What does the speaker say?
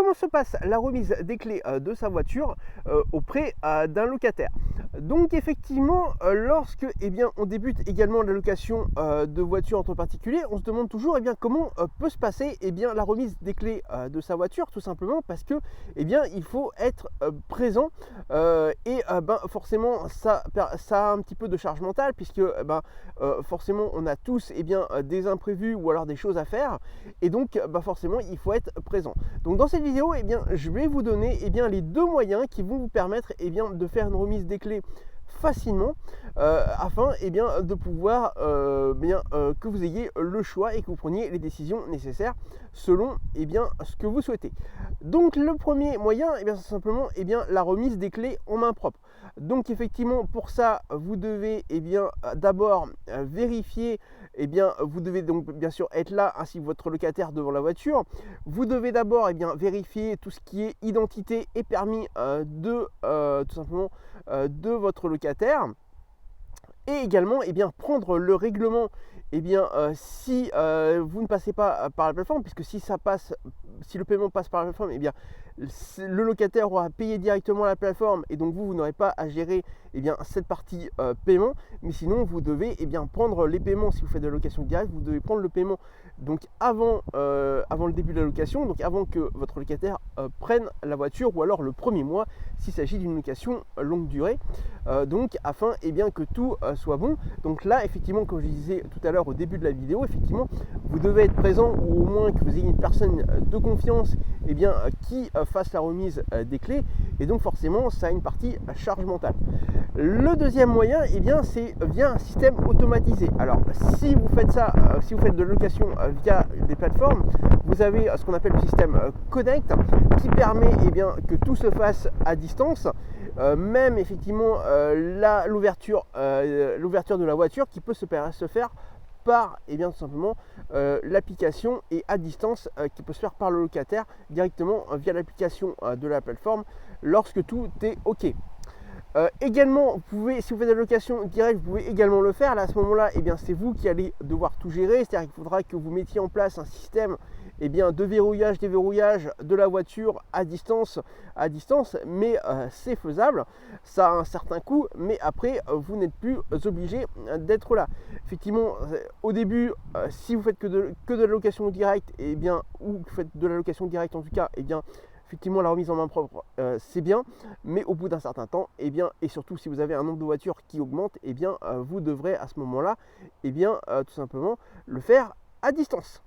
comment se passe la remise des clés de sa voiture auprès d'un locataire? Donc effectivement, lorsque on débute également la location de voiture entre particuliers, on se demande toujours comment peut se passer la remise des clés de sa voiture, tout simplement parce que il faut être présent forcément ça a un petit peu de charge mentale puisque forcément on a tous des imprévus ou alors des choses à faire et donc forcément il faut être présent. Donc dans cette vidéo je vais vous donner les deux moyens qui vont vous permettre de faire une remise des clés facilement afin de pouvoir que vous ayez le choix et que vous preniez les décisions nécessaires selon ce que vous souhaitez. Donc le premier moyen c'est simplement la remise des clés en main propre. Donc effectivement pour ça vous devez d'abord vérifier vous devez donc bien sûr être là ainsi que votre locataire devant la voiture. Vous devez d'abord vérifier tout ce qui est identité et permis tout simplement de votre locataire et également prendre le règlement si vous ne passez pas par la plateforme, puisque si le paiement passe par la plateforme, le locataire aura payé directement la plateforme et donc vous n'aurez pas à gérer cette partie paiement. Mais sinon vous devez prendre les paiements. Si vous faites de la location directe, vous devez prendre le paiement donc avant le début de la location, donc avant que votre locataire prenne la voiture, ou alors le premier mois s'il s'agit d'une location longue durée, donc afin que tout soit bon. Donc là effectivement, comme je disais tout à l'heure au début de la vidéo, effectivement vous devez être présent, ou au moins que vous ayez une personne de confiance qui fasse la remise des clés, et donc forcément ça a une partie charge mentale. Le deuxième moyen c'est via un système automatisé. Alors si vous faites ça, si vous faites de location via des plateformes, vous avez ce qu'on appelle le système Connect qui permet que tout se fasse à distance, même effectivement l'ouverture de la voiture qui peut se faire par tout simplement l'application, et à distance qui peut se faire par le locataire directement via l'application de la plateforme lorsque tout est OK. Également, vous pouvez, si vous faites de la location directe, vous pouvez également le faire. Là, à ce moment-là, c'est vous qui allez devoir tout gérer. C'est-à-dire qu'il faudra que vous mettiez en place un système de verrouillage, déverrouillage de la voiture à distance, mais c'est faisable. Ça a un certain coût, mais après, vous n'êtes plus obligé d'être là. Effectivement, au début, si vous faites que de la location directe, ou vous faites de la location directe en tout cas, effectivement la remise en main propre c'est bien, mais au bout d'un certain temps et surtout si vous avez un nombre de voitures qui augmente, vous devrez à ce moment là tout simplement le faire à distance.